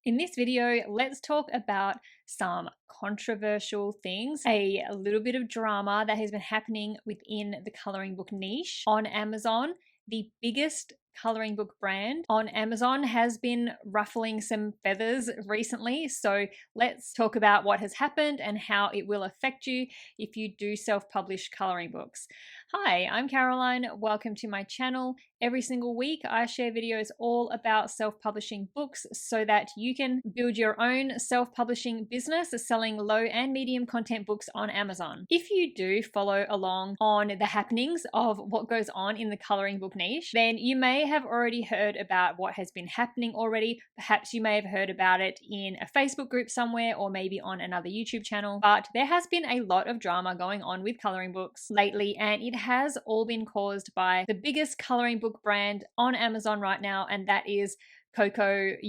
In this video, let's talk about some controversial things, a little bit of drama that has been happening within the coloring book niche on Amazon. The biggest coloring book brand on Amazon has been ruffling some feathers recently. So let's talk about what has happened and how it will affect you if you do self-publish coloring books. Hi, I'm Caroline. Welcome to my channel. Every single week, I share videos all about self-publishing books so that you can build your own self-publishing business selling low and medium content books on Amazon. If you do follow along on the happenings of what goes on in the coloring book niche, then you may have already heard about what has been happening already. Perhaps you may have heard about it in a Facebook group somewhere or maybe on another YouTube channel, but there has been a lot of drama going on with coloring books lately, and it has all been caused by the biggest coloring book brand on Amazon right now, and that is Kawaii.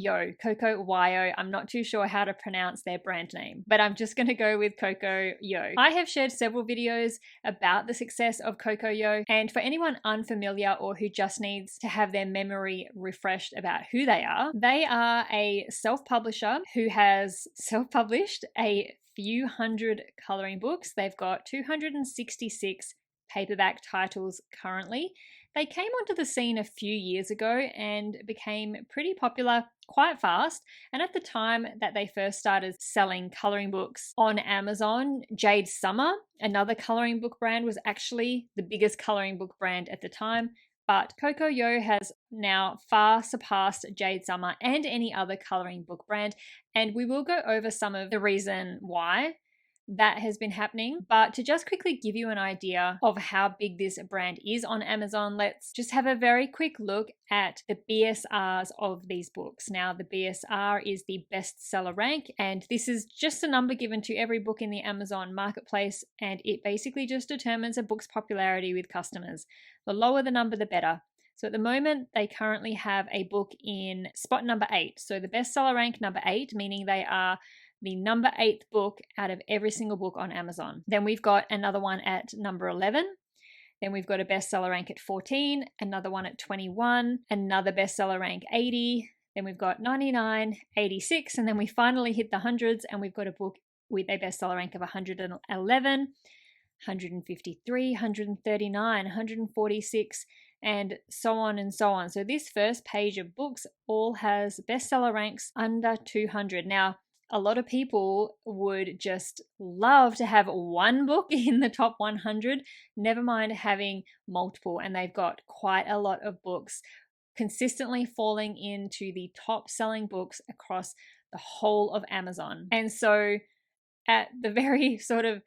I'm not too sure how to pronounce their brand name, but I'm just going to go with Kawaii. I have shared several videos about the success of Kawaii, and for anyone unfamiliar or who just needs to have their memory refreshed about who they are a self-publisher who has self-published a few hundred coloring books. They've got 266 paperback titles currently. They came onto the scene a few years ago and became pretty popular quite fast. And at the time that they first started selling coloring books on Amazon, Jade Summer, another coloring book brand, was actually the biggest coloring book brand at the time. But Kawaii has now far surpassed Jade Summer and any other coloring book brand. And we will go over some of the reason why that has been happening. But to just quickly give you an idea of how big this brand is on Amazon, let's just have a very quick look at the BSRs of these books. Now, the BSR is the bestseller rank, and this is just a number given to every book in the Amazon marketplace, and it basically just determines a book's popularity with customers. The lower the number, the better. So at the moment, they currently have a book in spot number 8. So the bestseller rank number 8, meaning they are the number 8th book out of every single book on Amazon. Then we've got another one at number 11. Then we've got a bestseller rank at 14, another one at 21, another bestseller rank 80. Then we've got 99, 86, and then we finally hit the hundreds, and we've got a book with a bestseller rank of 111, 153, 139, 146, and so on and so on. So this first page of books all has bestseller ranks under 200. Now, a lot of people would just love to have one book in the top 100, never mind having multiple, and they've got quite a lot of books consistently falling into the top selling books across the whole of Amazon. And so at the very sort of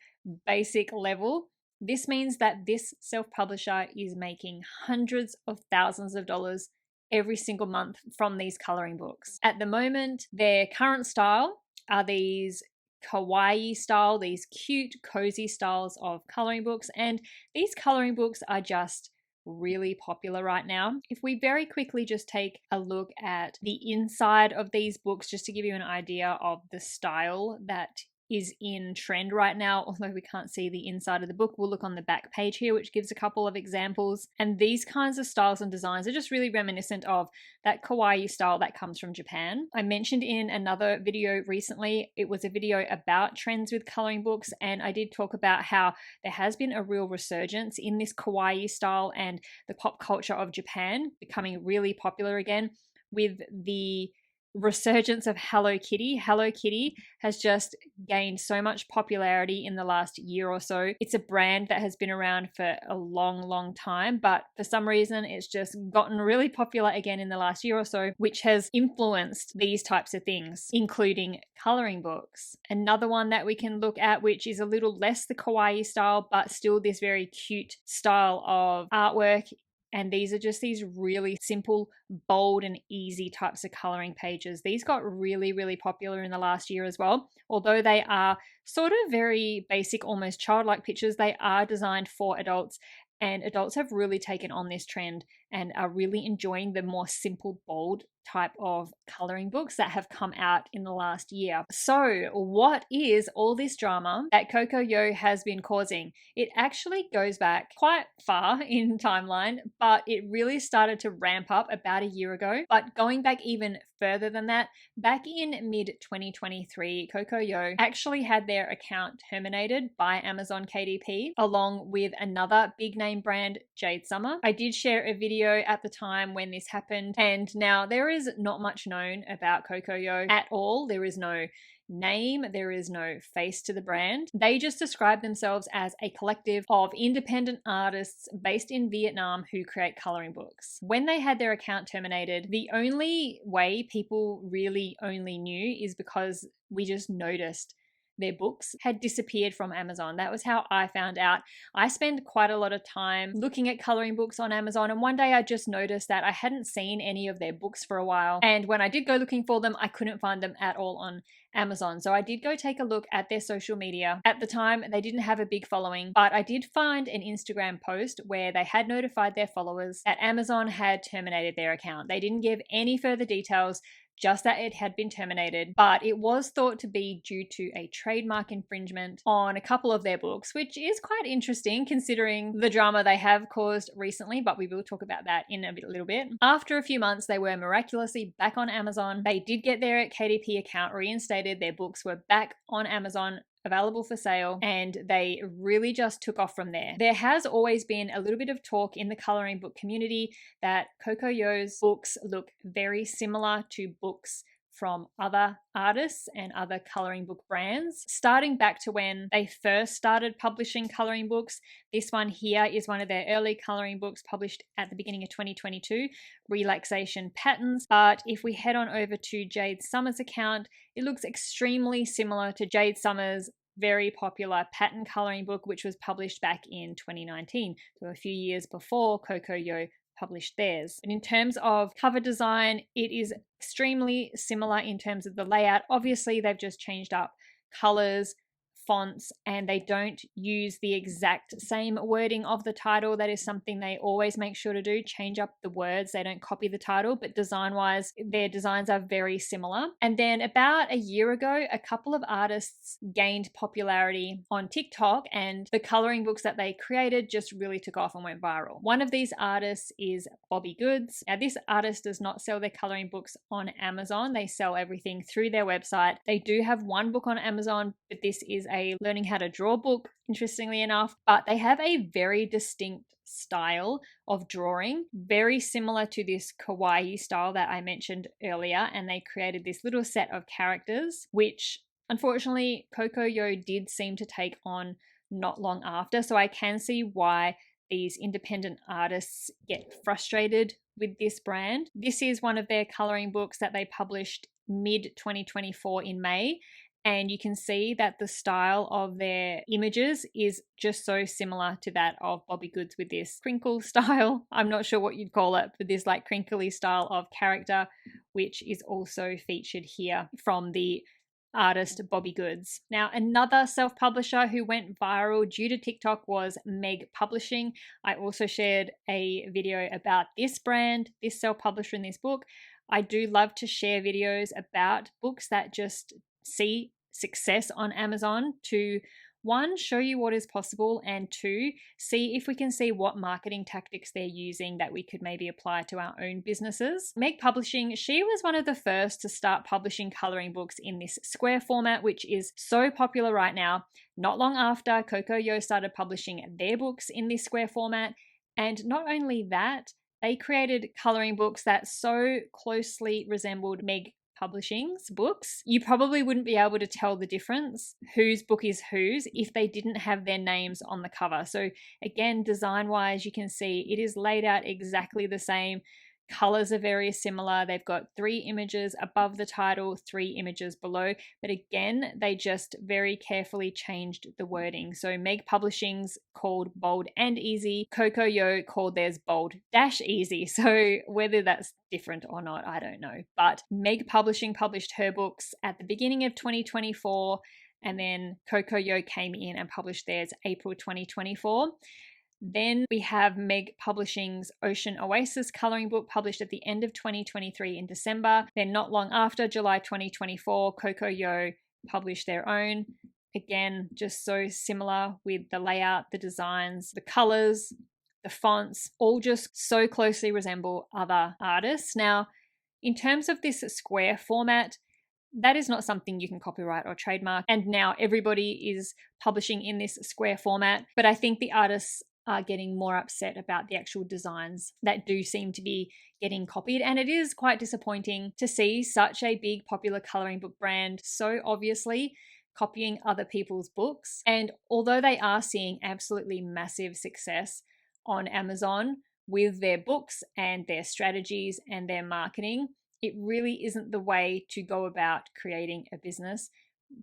basic level, this means that this self-publisher is making hundreds of thousands of dollars every single month from these coloring books. At the moment, their current style are these kawaii style, these cute, cozy styles of coloring books, and these coloring books are just really popular right now. If we very quickly just take a look at the inside of these books, just to give you an idea of the style that is in trend right now, although we can't see the inside of the book, we'll look on the back page here, which gives a couple of examples. And these kinds of styles and designs are just really reminiscent of that kawaii style that comes from Japan. I mentioned in another video recently, it was a video about trends with coloring books, and I did talk about how there has been a real resurgence in this kawaii style and the pop culture of Japan becoming really popular again with the resurgence of Hello Kitty. Hello Kitty has just gained so much popularity in the last year or so. It's a brand that has been around for a long time, but for some reason it's just gotten really popular again in the last year or so, which has influenced these types of things, including coloring books. Another one that we can look at, which is a little less the kawaii style, but still this very cute style of artwork, and these are just these really simple, bold, and easy types of coloring pages. These got really popular in the last year as well. Although they are sort of very basic, almost childlike pictures, they are designed for adults, and adults have really taken on this trend and are really enjoying the more simple, bold type of coloring books that have come out in the last year. So what is all this drama that Cocoyo has been causing? It actually goes back quite far in timeline, but it really started to ramp up about a year ago. But going back even further than that, back in mid 2023, Cocoyo actually had their account terminated by Amazon KDP along with another big name brand, Jade Summer. I did share a video at the time when this happened, and now there is not much known about Cocoyo at all. There is no name, there is no face to the brand. They just describe themselves as a collective of independent artists based in Vietnam who create coloring books. When they had their account terminated, the only way people really only knew is because we just noticed their books had disappeared from Amazon. That was how I found out. I spend quite a lot of time looking at coloring books on Amazon, and one day I just noticed that I hadn't seen any of their books for a while, and when I did go looking for them, I couldn't find them at all on Amazon. So I did go take a look at their social media. At the time, they didn't have a big following, but I did find an Instagram post where they had notified their followers that Amazon had terminated their account. They didn't give any further details, just that it had been terminated, but it was thought to be due to a trademark infringement on a couple of their books, which is quite interesting considering the drama they have caused recently, but we will talk about that in a little bit. After a few months, they were miraculously back on Amazon. They did get their KDP account reinstated. Their books were back on Amazon, available for sale, and they really just took off from there. There has always been a little bit of talk in the coloring book community that Cocoyo's books look very similar to books from other artists and other coloring book brands, starting back to when they first started publishing coloring books. This one here is one of their early coloring books published at the beginning of 2022, Relaxation Patterns. But if we head on over to Jade Summer's account, it looks extremely similar to Jade Summer's very popular pattern coloring book, which was published back in 2019, so a few years before Cocoyo published theirs. And in terms of cover design, it is extremely similar in terms of the layout. Obviously, they've just changed up colors, fonts, and they don't use the exact same wording of the title. That is something they always make sure to do, change up the words. They don't copy the title, but design-wise, their designs are very similar. And then about a year ago, a couple of artists gained popularity on TikTok, and the coloring books that they created just really took off and went viral. One of these artists is Bobby Goods. Now, this artist does not sell their coloring books on Amazon. They sell everything through their website. They do have one book on Amazon, but this is a learning how to draw book, interestingly enough, but they have a very distinct style of drawing, very similar to this Kawaii style that I mentioned earlier, and they created this little set of characters, which unfortunately Cocoyo did seem to take on not long after, so I can see why these independent artists get frustrated with this brand. This is one of their coloring books that they published mid 2024 in May, and you can see that the style of their images is just so similar to that of Bobby Goods with this crinkle style. I'm not sure what you'd call it, but this like crinkly style of character, which is also featured here from the artist Bobby Goods. Now, another self-publisher who went viral due to TikTok was Meg Publishing. I also shared a video about this brand, this self-publisher in this book. I do love to share videos about books that just see success on Amazon to, one, show you what is possible, and two, see if we can see what marketing tactics they're using that we could maybe apply to our own businesses. Meg Publishing, she was one of the first to start publishing coloring books in this square format, which is so popular right now. Not long after, Cocoyo started publishing their books in this square format, and not only that, they created coloring books that so closely resembled Meg Publishing's books, you probably wouldn't be able to tell the difference, whose book is whose, if they didn't have their names on the cover. So again, design-wise, you can see it is laid out exactly the same. Colors are very similar. They've got 3 images above the title, 3 images below, but again, they just very carefully changed the wording. So Meg Publishing's called Bold and Easy, Cocoyo called theirs Bold Dash Easy. So whether that's different or not, I don't know. But Meg Publishing published her books at the beginning of 2024, and then Cocoyo came in and published theirs April 2024. Then we have Meg Publishing's Ocean Oasis coloring book, published at the end of 2023 in December. Then not long after, July 2024, Coco published their own. Again, just so similar with the layout, the designs, the colors, the fonts, all just so closely resemble other artists. Now, in terms of this square format, that is not something you can copyright or trademark. And now everybody is publishing in this square format. But I think the artists are getting more upset about the actual designs that do seem to be getting copied. And it is quite disappointing to see such a big popular coloring book brand so obviously copying other people's books. And although they are seeing absolutely massive success on Amazon with their books and their strategies and their marketing, it really isn't the way to go about creating a business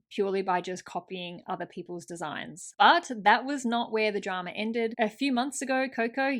purely by just copying other people's designs. But that was not where the drama ended. A few months ago, Coco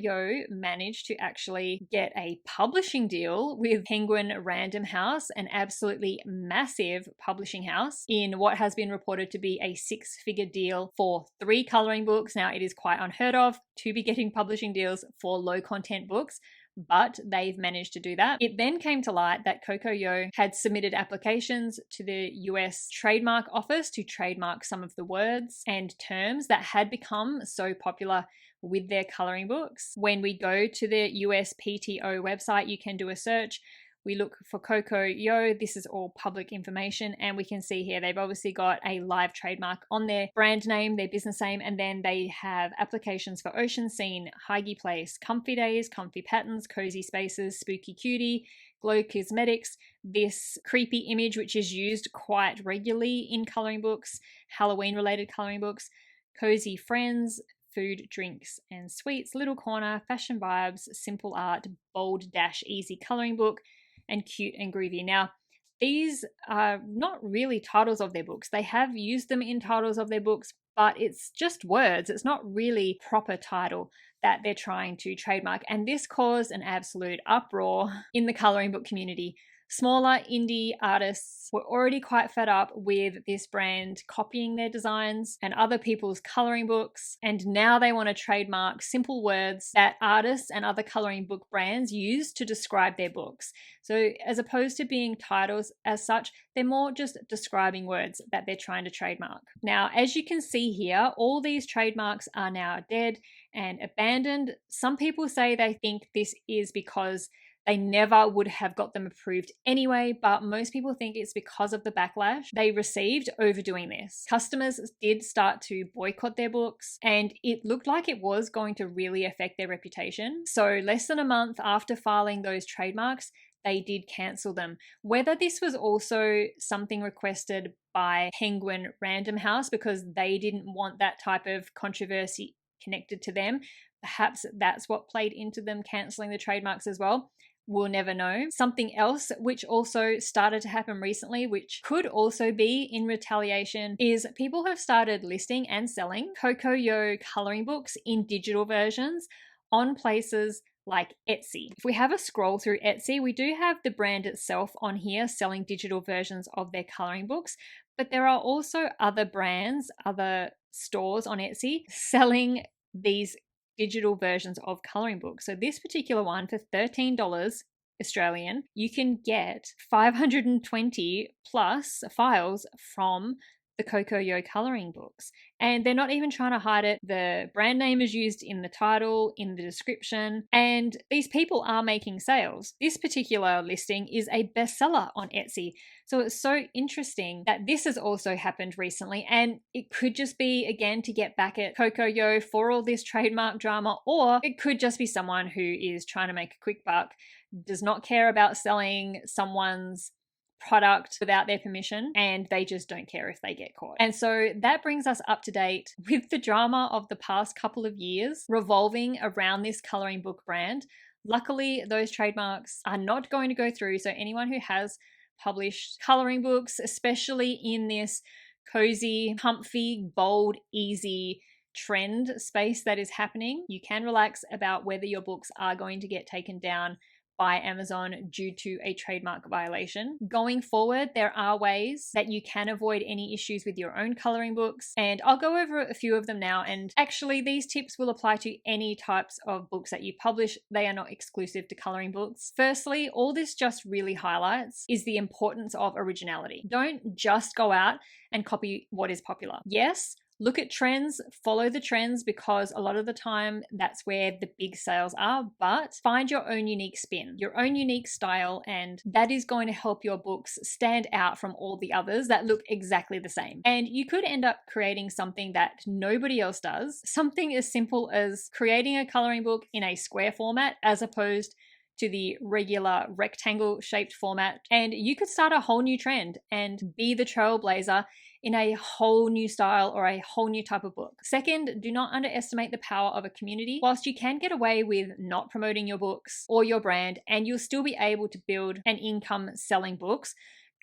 managed to actually get a publishing deal with Penguin Random House, an absolutely massive publishing house, in what has been reported to be a 6-figure deal for 3 coloring books. Now, it is quite unheard of to be getting publishing deals for low content books, but they've managed to do that. It then came to light that Coco had submitted applications to the US Trademark Office to trademark some of the words and terms that had become so popular with their coloring books. When we go to the USPTO website, you can do a search. We look for Coco. This is all public information, and we can see here they've obviously got a live trademark on their brand name, their business name, and then they have applications for Ocean Scene, Hygge Place, Comfy Days, Comfy Patterns, Cozy Spaces, Spooky Cutie, Glow Cosmetics, this creepy image which is used quite regularly in coloring books, Halloween related coloring books, Cozy Friends, Food, Drinks and Sweets, Little Corner, Fashion Vibes, Simple Art, Bold Dash Easy Coloring Book, and Cute and Groovy. Now, these are not really titles of their books. They have used them in titles of their books, but it's just words. It's not really proper title that they're trying to trademark. And this caused an absolute uproar in the coloring book community. Smaller indie artists were already quite fed up with this brand copying their designs and other people's coloring books, and now they want to trademark simple words that artists and other coloring book brands use to describe their books. So as opposed to being titles as such, they're more just describing words that they're trying to trademark. Now, as you can see here, all these trademarks are now dead and abandoned. Some people say they think this is because they never would have got them approved anyway, but most people think it's because of the backlash they received over doing this. Customers did start to boycott their books, and it looked like it was going to really affect their reputation. So less than a month after filing those trademarks, they did cancel them. Whether this was also something requested by Penguin Random House because they didn't want that type of controversy connected to them, perhaps that's what played into them canceling the trademarks as well. We'll never know. Something else which also started to happen recently, which could also be in retaliation, is people have started listing and selling Coco coloring books in digital versions on places like Etsy. If we have a scroll through Etsy, we do have the brand itself on here selling digital versions of their coloring books, but there are also other brands, other stores on Etsy selling these digital versions of coloring books. So this particular one, for $13 Australian, you can get 520 plus files from the Coco coloring books. And they're not even trying to hide it. The brand name is used in the title, in the description, and these people are making sales. This particular listing is a bestseller on Etsy. So it's so interesting that this has also happened recently, and it could just be, again, to get back at Coco for all this trademark drama, or it could just be someone who is trying to make a quick buck, does not care about selling someone's product without their permission, and they just don't care if they get caught. And so that brings us up to date with the drama of the past couple of years revolving around this coloring book brand. Luckily, those trademarks are not going to go through, so anyone who has published coloring books, especially in this cozy, comfy, bold, easy trend space that is happening, you can relax about whether your books are going to get taken down by Amazon due to a trademark violation. Going forward, there are ways that you can avoid any issues with your own coloring books, and I'll go over a few of them now. And actually, these tips will apply to any types of books that you publish. They are not exclusive to coloring books. Firstly, all this just really highlights is the importance of originality. Don't just go out and copy what is popular. Yes, look at trends, follow the trends, because a lot of the time that's where the big sales are, but find your own unique spin, your own unique style, and that is going to help your books stand out from all the others that look exactly the same. And you could end up creating something that nobody else does, something as simple as creating a coloring book in a square format as opposed to the regular rectangle shaped format. And you could start a whole new trend and be the trailblazer in a whole new style or a whole new type of book. Second, do not underestimate the power of a community. Whilst you can get away with not promoting your books or your brand, and you'll still be able to build an income selling books,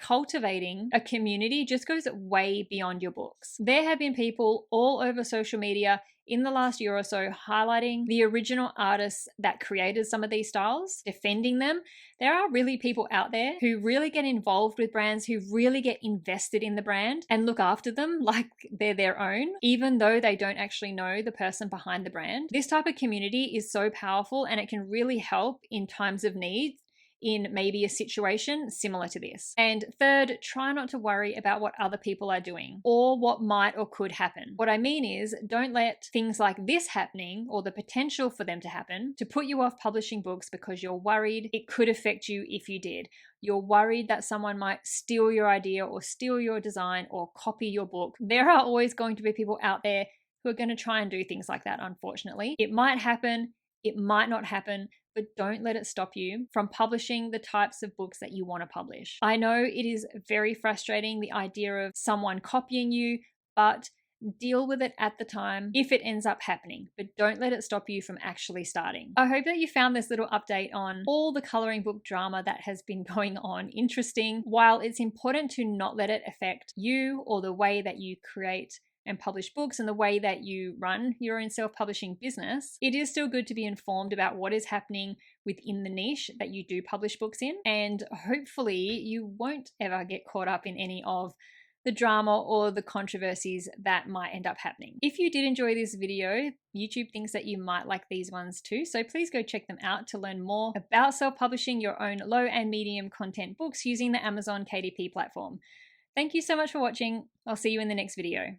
cultivating a community just goes way beyond your books. There have been people all over social media in the last year or so highlighting the original artists that created some of these styles, defending them. There are really people out there who really get involved with brands, who really get invested in the brand and look after them like they're their own, even though they don't actually know the person behind the brand. This type of community is so powerful, and it can really help in times of need in maybe a situation similar to this. And third, try not to worry about what other people are doing or what might or could happen. What I mean is, don't let things like this happening or the potential for them to happen to put you off publishing books because you're worried it could affect you if you did. You're worried that someone might steal your idea or steal your design or copy your book. There are always going to be people out there who are going to try and do things like that, unfortunately. It might happen, it might not happen, but don't let it stop you from publishing the types of books that you want to publish. I know it is very frustrating, the idea of someone copying you, but deal with it at the time if it ends up happening, but don't let it stop you from actually starting. I hope that you found this little update on all the coloring book drama that has been going on interesting. While it's important to not let it affect you or the way that you create and publish books and the way that you run your own self-publishing business, it is still good to be informed about what is happening within the niche that you do publish books in. And hopefully you won't ever get caught up in any of the drama or the controversies that might end up happening. If you did enjoy this video, YouTube thinks that you might like these ones too, so please go check them out to learn more about self-publishing your own low and medium content books using the Amazon KDP platform. Thank you so much for watching. I'll see you in the next video.